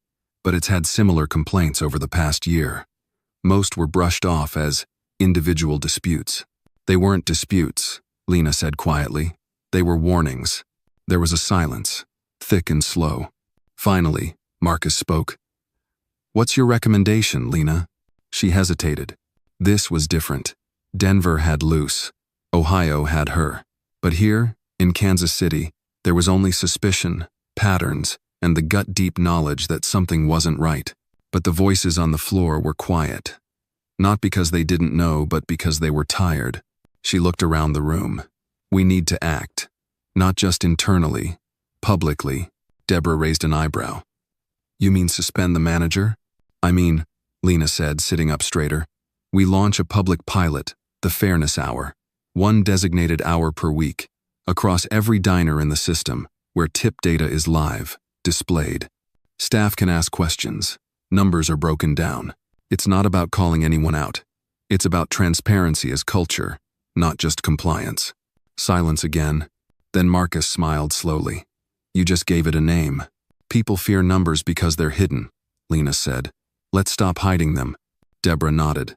but it's had similar complaints over the past year. Most were brushed off as individual disputes. They weren't disputes, Lena said quietly. They were warnings. There was a silence, thick and slow. Finally, Marcus spoke. What's your recommendation, Lena? She hesitated. This was different. Denver had Luce. Ohio had her. But here, in Kansas City, there was only suspicion, patterns, and the gut-deep knowledge that something wasn't right. But the voices on the floor were quiet. Not because they didn't know, but because they were tired. She looked around the room. We need to act. Not just internally, publicly. Deborah raised an eyebrow. You mean suspend the manager? I mean, Lena said, sitting up straighter. We launch a public pilot, the Fairness Hour. 1 designated hour per week, across every diner in the system, where tip data is live, displayed. Staff can ask questions. Numbers are broken down. It's not about calling anyone out. It's about transparency as culture, not just compliance. Silence again. Then Marcus smiled slowly. You just gave it a name. People fear numbers because they're hidden, Lena said. Let's stop hiding them. Deborah nodded.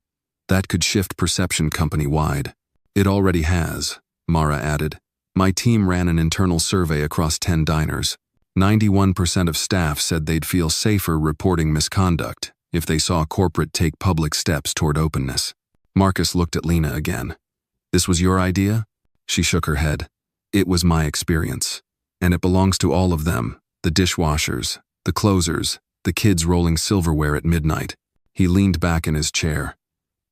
That could shift perception company-wide. It already has, Mara added. My team ran an internal survey across 10 diners. 91% of staff said they'd feel safer reporting misconduct if they saw corporate take public steps toward openness. Marcus looked at Lena again. This was your idea? She shook her head. It was my experience. And it belongs to all of them, the dishwashers, the closers, the kids rolling silverware at midnight. He leaned back in his chair.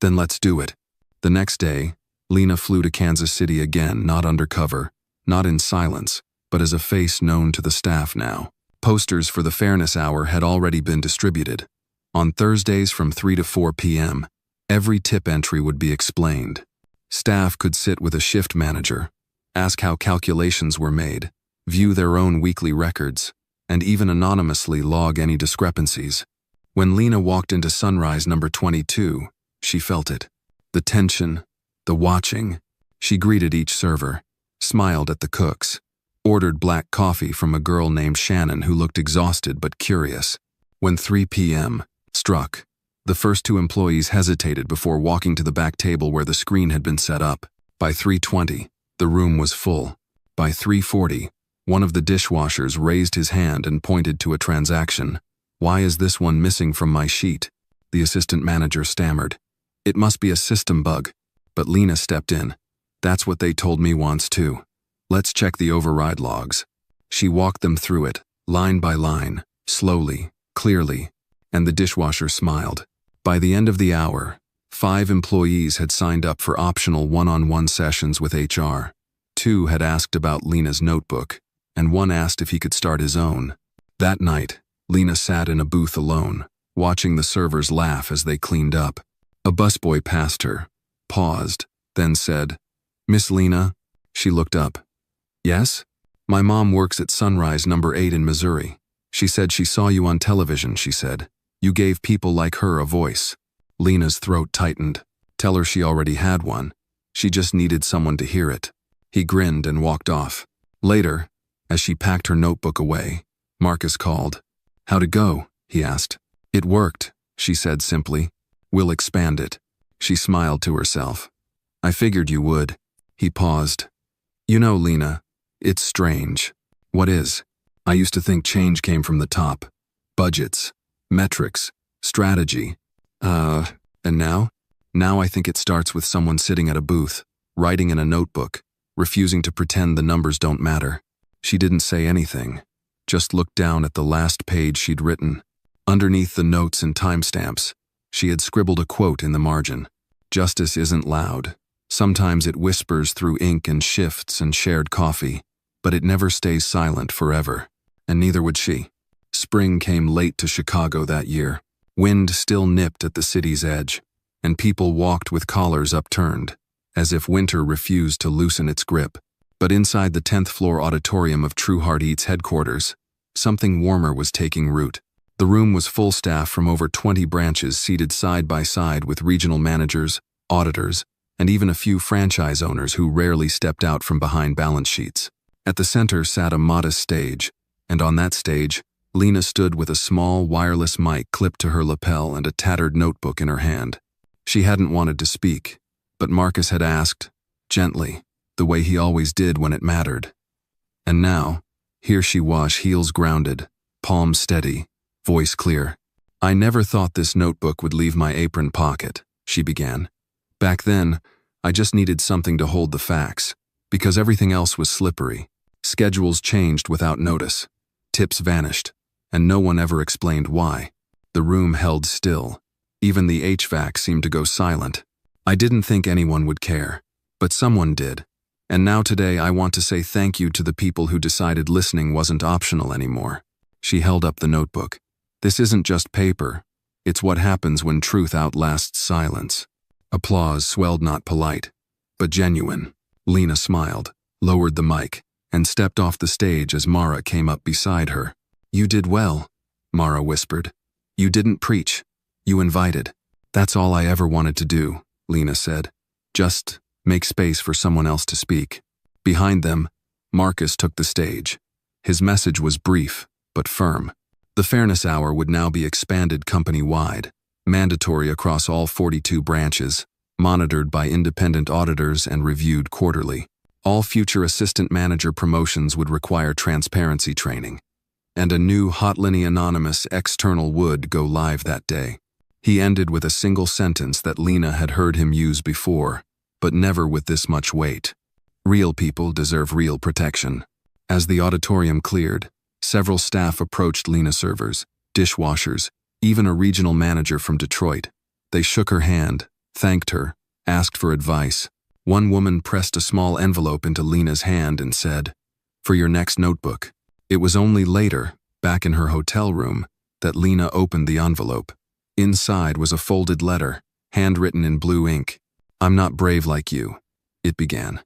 Then let's do it. The next day, Lena flew to Kansas City again, not undercover, not in silence, but as a face known to the staff now. Posters for the Fairness Hour had already been distributed. On Thursdays from 3 to 4 p.m., every tip entry would be explained. Staff could sit with a shift manager, ask how calculations were made, view their own weekly records, and even anonymously log any discrepancies. When Lena walked into Sunrise number 22, she felt it. The tension, the watching. She greeted each server, smiled at the cooks, ordered black coffee from a girl named Shannon who looked exhausted but curious. When 3 p.m. struck, the first 2 employees hesitated before walking to the back table where the screen had been set up. By 3:20, the room was full. By 3:40, one of the dishwashers raised his hand and pointed to a transaction. Why is this one missing from my sheet? The assistant manager stammered. It must be a system bug. But Lena stepped in. That's what they told me once too. Let's check the override logs. She walked them through it, line by line, slowly, clearly, and the dishwasher smiled. By the end of the hour, 5 employees had signed up for optional one-on-one sessions with HR. 2 had asked about Lena's notebook, and 1 asked if he could start his own. That night, Lena sat in a booth alone, watching the servers laugh as they cleaned up. A busboy passed her, paused, then said, Miss Lena? She looked up. Yes? My mom works at Sunrise number 8 in Missouri. She said she saw you on television, she said. You gave people like her a voice. Lena's throat tightened. Tell her she already had one. She just needed someone to hear it. He grinned and walked off. Later, as she packed her notebook away, Marcus called. How'd it go? He asked. It worked, she said simply. We'll expand it. She smiled to herself. I figured you would. He paused. You know, Lena, it's strange. What is? I used to think change came from the top. Budgets, metrics, strategy. And now? Now I think it starts with someone sitting at a booth, writing in a notebook, refusing to pretend the numbers don't matter. She didn't say anything, just looked down at the last page she'd written. Underneath the notes and timestamps, she had scribbled a quote in the margin. Justice isn't loud. Sometimes it whispers through ink and shifts and shared coffee, but it never stays silent forever. and neither would she. Spring came late to Chicago that year. Wind still nipped at the city's edge, and people walked with collars upturned, as if winter refused to loosen its grip. But inside the 10th floor auditorium of True Heart Eats headquarters, something warmer was taking root. The room was full staff from over 20 branches seated side by side with regional managers, auditors, and even a few franchise owners who rarely stepped out from behind balance sheets. At the center sat a modest stage, and on that stage, Lena stood with a small wireless mic clipped to her lapel and a tattered notebook in her hand. She hadn't wanted to speak, but Marcus had asked, gently, the way he always did when it mattered. And now, here she was, heels grounded, palms steady, voice clear. "I never thought this notebook would leave my apron pocket," she began. "Back then, I just needed something to hold the facts, because everything else was slippery. Schedules changed without notice. Tips vanished, and no one ever explained why. The room held still. Even the HVAC seemed to go silent. I didn't think anyone would care, but someone did. And now today I want to say thank you to the people who decided listening wasn't optional anymore." She held up the notebook. "This isn't just paper. It's what happens when truth outlasts silence." Applause swelled, not polite, but genuine. Lena smiled, lowered the mic, and stepped off the stage as Mara came up beside her. "You did well," Mara whispered. "You didn't preach. You invited." "That's all I ever wanted to do," Lena said. "Just make space for someone else to speak." Behind them, Marcus took the stage. His message was brief, but firm. The Fairness Hour would now be expanded company-wide, mandatory across all 42 branches, monitored by independent auditors and reviewed quarterly. All future assistant manager promotions would require transparency training, and a new Hotline Anonymous external would go live that day. He ended with a single sentence that Lena had heard him use before, but never with this much weight. "Real people deserve real protection." As the auditorium cleared, several staff approached Lena, servers, dishwashers, even a regional manager from Detroit. They shook her hand, thanked her, asked for advice. One woman pressed a small envelope into Lena's hand and said, "For your next notebook." It was only later, back in her hotel room, that Lena opened the envelope. Inside was a folded letter, handwritten in blue ink. "I'm not brave like you," it began,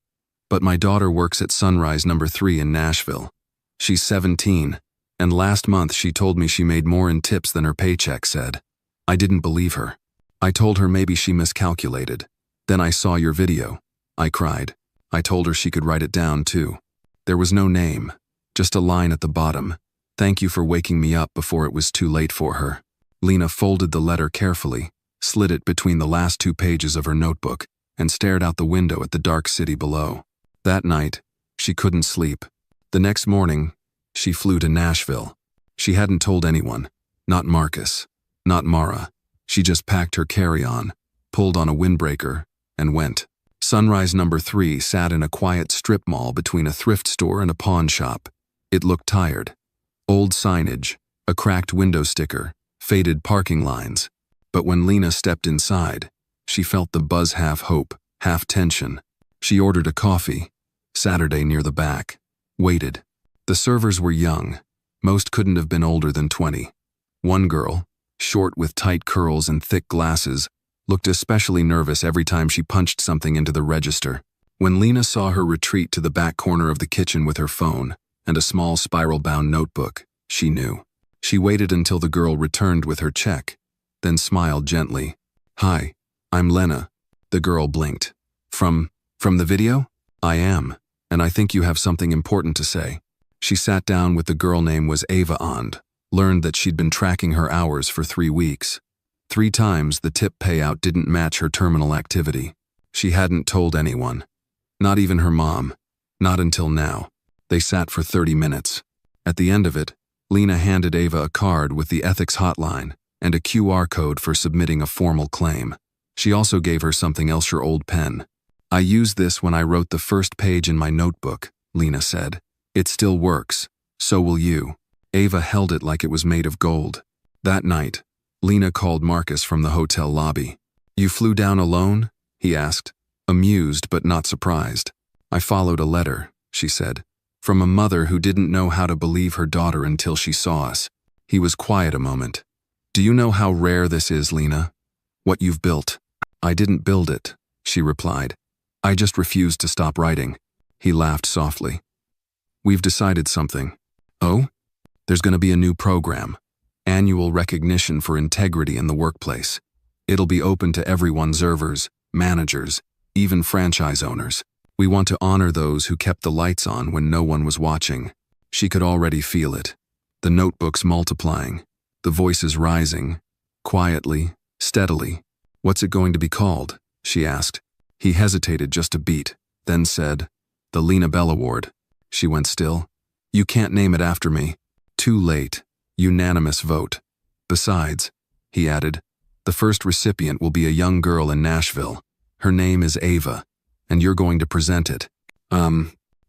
"but my daughter works at Sunrise No. 3 in Nashville. She's 17, and last month she told me she made more in tips than her paycheck said. I didn't believe her. I told her maybe she miscalculated. Then I saw your video. I cried. I told her she could write it down too. There was no name, just a line at the bottom. Thank you for waking me up before it was too late for her." Lena folded the letter carefully, slid it between the last 2 pages of her notebook, and stared out the window at the dark city below. That night, she couldn't sleep. The next morning, she flew to Nashville. She hadn't told anyone, not Marcus, not Mara. She just packed her carry-on, pulled on a windbreaker, and went. Sunrise No. 3 sat in a quiet strip mall between a thrift store and a pawn shop. It looked tired. Old signage, a cracked window sticker, faded parking lines. But when Lena stepped inside, she felt the buzz, half hope, half tension. She ordered a coffee, Saturday, near the back. Waited. The servers were young. Most couldn't have been older than 20. One girl, short with tight curls and thick glasses, looked especially nervous every time she punched something into the register. When Lena saw her retreat to the back corner of the kitchen with her phone and a small spiral-bound notebook, she knew. She waited until the girl returned with her check, then smiled gently. "Hi, I'm Lena." The girl blinked. From the video? "I am, and I think you have something important to say." She sat down with the girl. Name was Ava and learned that she'd been tracking her hours for 3 weeks. 3 times the tip payout didn't match her terminal activity. She hadn't told anyone. Not even her mom. Not until now. They sat for 30 minutes. At the end of it, Lena handed Ava a card with the ethics hotline and a QR code for submitting a formal claim. She also gave her something else, her old pen. "I used this when I wrote the first page in my notebook," Lena said. "It still works. So will you." Ava held it like it was made of gold. That night, Lena called Marcus from the hotel lobby. "You flew down alone?" he asked, amused but not surprised. "I followed a letter," she said. From a mother who didn't know how to believe her daughter until she saw us. He was quiet a moment. Do you know how rare this is, Lena? What you've built. I didn't build it, she replied. I just refused to stop writing. He laughed softly. We've decided something. Oh? There's going to be a new program. Annual recognition for integrity in the workplace. It'll be open to everyone, observers, managers, even franchise owners. We want to honor those who kept the lights on when no one was watching. She could already feel it. The notebooks multiplying, the voices rising, quietly, steadily. What's it going to be called? She asked. He hesitated just a beat, then said, The Lena Bell Award. She went still. You can't name it after me. Too late. Unanimous vote. Besides, he added, the first recipient will be a young girl in Nashville. Her name is Ava, and you're going to present it.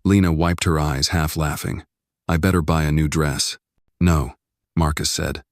Lena wiped her eyes, half laughing. I better buy a new dress. No, Marcus said.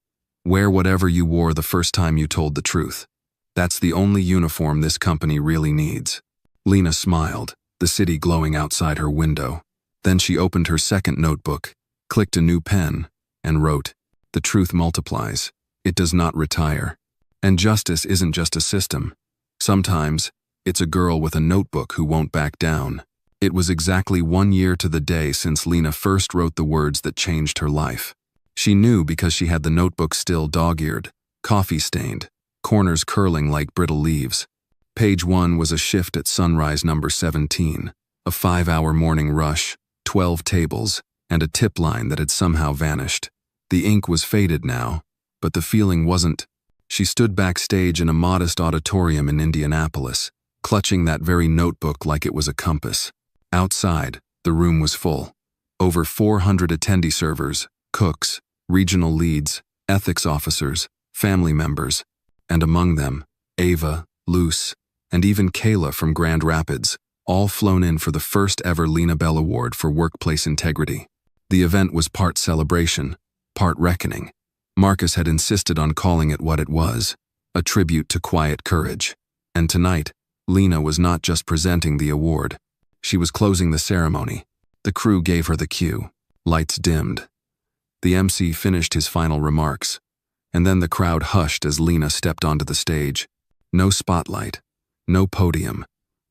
Wear whatever you wore the first time you told the truth. That's the only uniform this company really needs. Lena smiled, the city glowing outside her window. Then she opened her second notebook, clicked a new pen, and wrote, The truth multiplies. It does not retire. And justice isn't just a system. Sometimes, it's a girl with a notebook who won't back down. It was exactly 1 year to the day since Lena first wrote the words that changed her life. She knew because she had the notebook still dog-eared, coffee-stained, corners curling like brittle leaves. Page 1 was a shift at sunrise number 17, a 5-hour morning rush, 12 tables, and a tip line that had somehow vanished. The ink was faded now, but the feeling wasn't. She stood backstage in a modest auditorium in Indianapolis, clutching that very notebook like it was a compass. Outside, the room was full. Over 400 attendee servers, cooks, regional leads, ethics officers, family members, and among them, Ava, Luce, and even Kayla from Grand Rapids, all flown in for the first ever Lena Bell Award for workplace integrity. The event was part celebration, part reckoning. Marcus had insisted on calling it what it was, a tribute to quiet courage. And tonight, Lena was not just presenting the award. She was closing the ceremony. The crew gave her the cue. Lights dimmed. The MC finished his final remarks, and then the crowd hushed as Lena stepped onto the stage. No spotlight, no podium,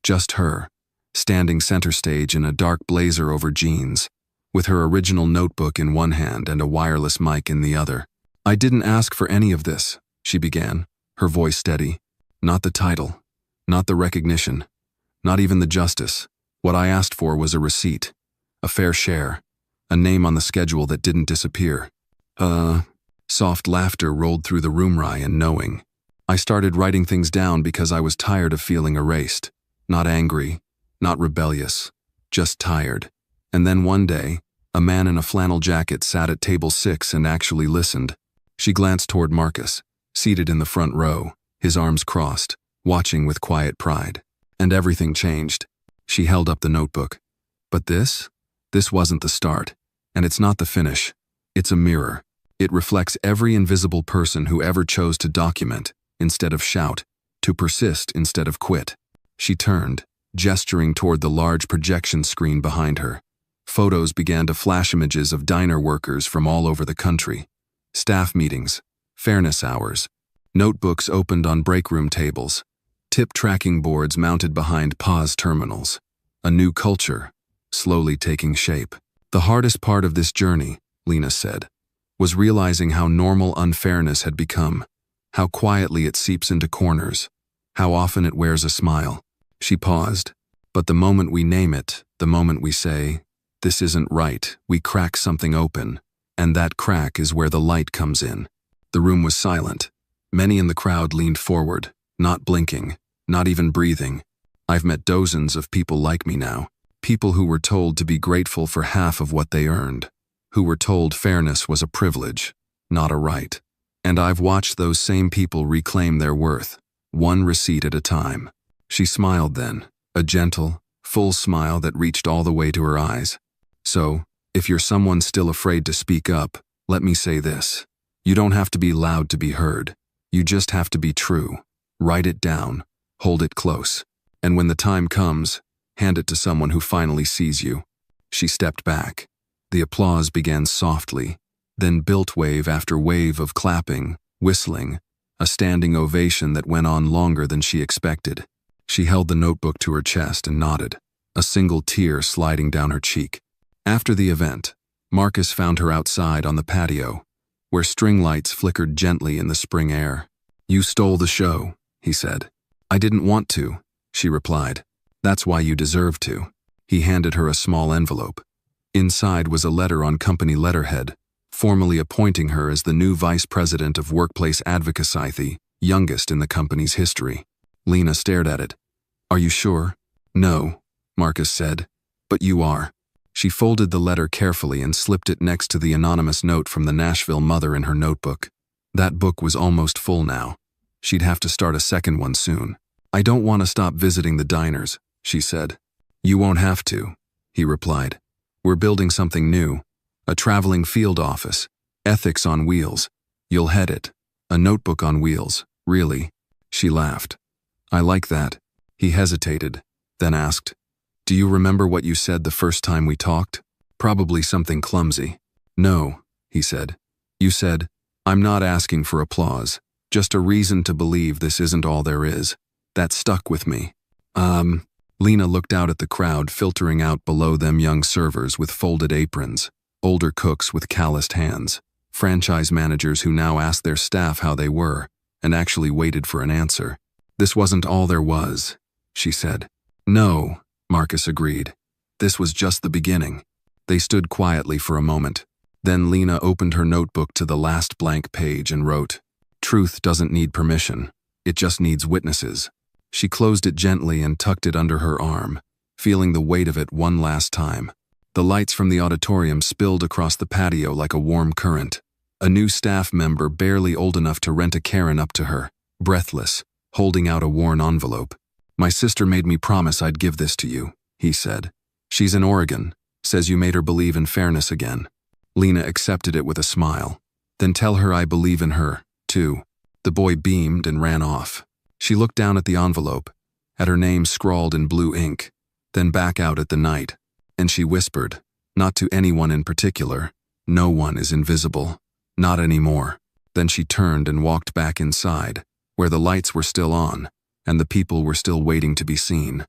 just her, standing center stage in a dark blazer over jeans, with her original notebook in one hand and a wireless mic in the other. I didn't ask for any of this, she began, her voice steady. Not the title, not the recognition, not even the justice. What I asked for was a receipt, a fair share, a name on the schedule that didn't disappear. Soft laughter rolled through the room, and knowing. I started writing things down because I was tired of feeling erased. Not angry, not rebellious, just tired. And then one day, a man in a flannel jacket sat at table 6 and actually listened. She glanced toward Marcus, seated in the front row, his arms crossed, watching with quiet pride. And everything changed. She held up the notebook. But this wasn't the start. And it's not the finish. It's a mirror. It reflects every invisible person who ever chose to document instead of shout, to persist instead of quit. She turned, gesturing toward the large projection screen behind her. Photos began to flash, images of diner workers from all over the country. Staff meetings, fairness hours, notebooks opened on break room tables, tip tracking boards mounted behind pause terminals. A new culture, slowly taking shape. The hardest part of this journey, Lena said, was realizing how normal unfairness had become, how quietly it seeps into corners, how often it wears a smile. She paused. But the moment we name it, the moment we say, this isn't right, we crack something open. And that crack is where the light comes in. The room was silent. Many in the crowd leaned forward, not blinking, not even breathing. I've met dozens of people like me now. People who were told to be grateful for half of what they earned. Who were told fairness was a privilege, not a right. And I've watched those same people reclaim their worth, one receipt at a time. She smiled then, a gentle, full smile that reached all the way to her eyes. So, if you're someone still afraid to speak up, let me say this. You don't have to be loud to be heard. You just have to be true. Write it down. Hold it close. And when the time comes, hand it to someone who finally sees you. She stepped back. The applause began softly, then built wave after wave of clapping, whistling, a standing ovation that went on longer than she expected. She held the notebook to her chest and nodded, a single tear sliding down her cheek. After the event, Marcus found her outside on the patio, where string lights flickered gently in the spring air. "You stole the show," he said. "I didn't want to," she replied. "That's why you deserve to." He handed her a small envelope. Inside was a letter on company letterhead, formally appointing her as the new vice president of workplace advocacy, the youngest in the company's history. Lena stared at it. "Are you sure?" "No," Marcus said, "but you are." She folded the letter carefully and slipped it next to the anonymous note from the Nashville mother in her notebook. That book was almost full now. She'd have to start a second one soon. "I don't want to stop visiting the diners," she said. "You won't have to," he replied. "We're building something new. A traveling field office. Ethics on wheels. You'll head it. A notebook on wheels. Really?" She laughed. "I like that." He hesitated, then asked, "Do you remember what you said the first time we talked?" "Probably something clumsy." "No," he said. "You said, 'I'm not asking for applause, just a reason to believe this isn't all there is.' That stuck with me." Lena looked out at the crowd filtering out below them, young servers with folded aprons, older cooks with calloused hands, franchise managers who now asked their staff how they were and actually waited for an answer. "This wasn't all there was," she said. "No," Marcus agreed. "This was just the beginning." They stood quietly for a moment. Then Lena opened her notebook to the last blank page and wrote, "Truth doesn't need permission. It just needs witnesses." She closed it gently and tucked it under her arm, feeling the weight of it one last time. The lights from the auditorium spilled across the patio like a warm current. A new staff member, barely old enough to rent a Karen, up to her, breathless, holding out a worn envelope. "My sister made me promise I'd give this to you," he said. "She's in Oregon, says you made her believe in fairness again." Lena accepted it with a smile. "Then tell her I believe in her, too." The boy beamed and ran off. She looked down at the envelope, at her name scrawled in blue ink, then back out at the night, and she whispered, not to anyone in particular, "No one is invisible. Not anymore." Then she turned and walked back inside, where the lights were still on, and the people were still waiting to be seen.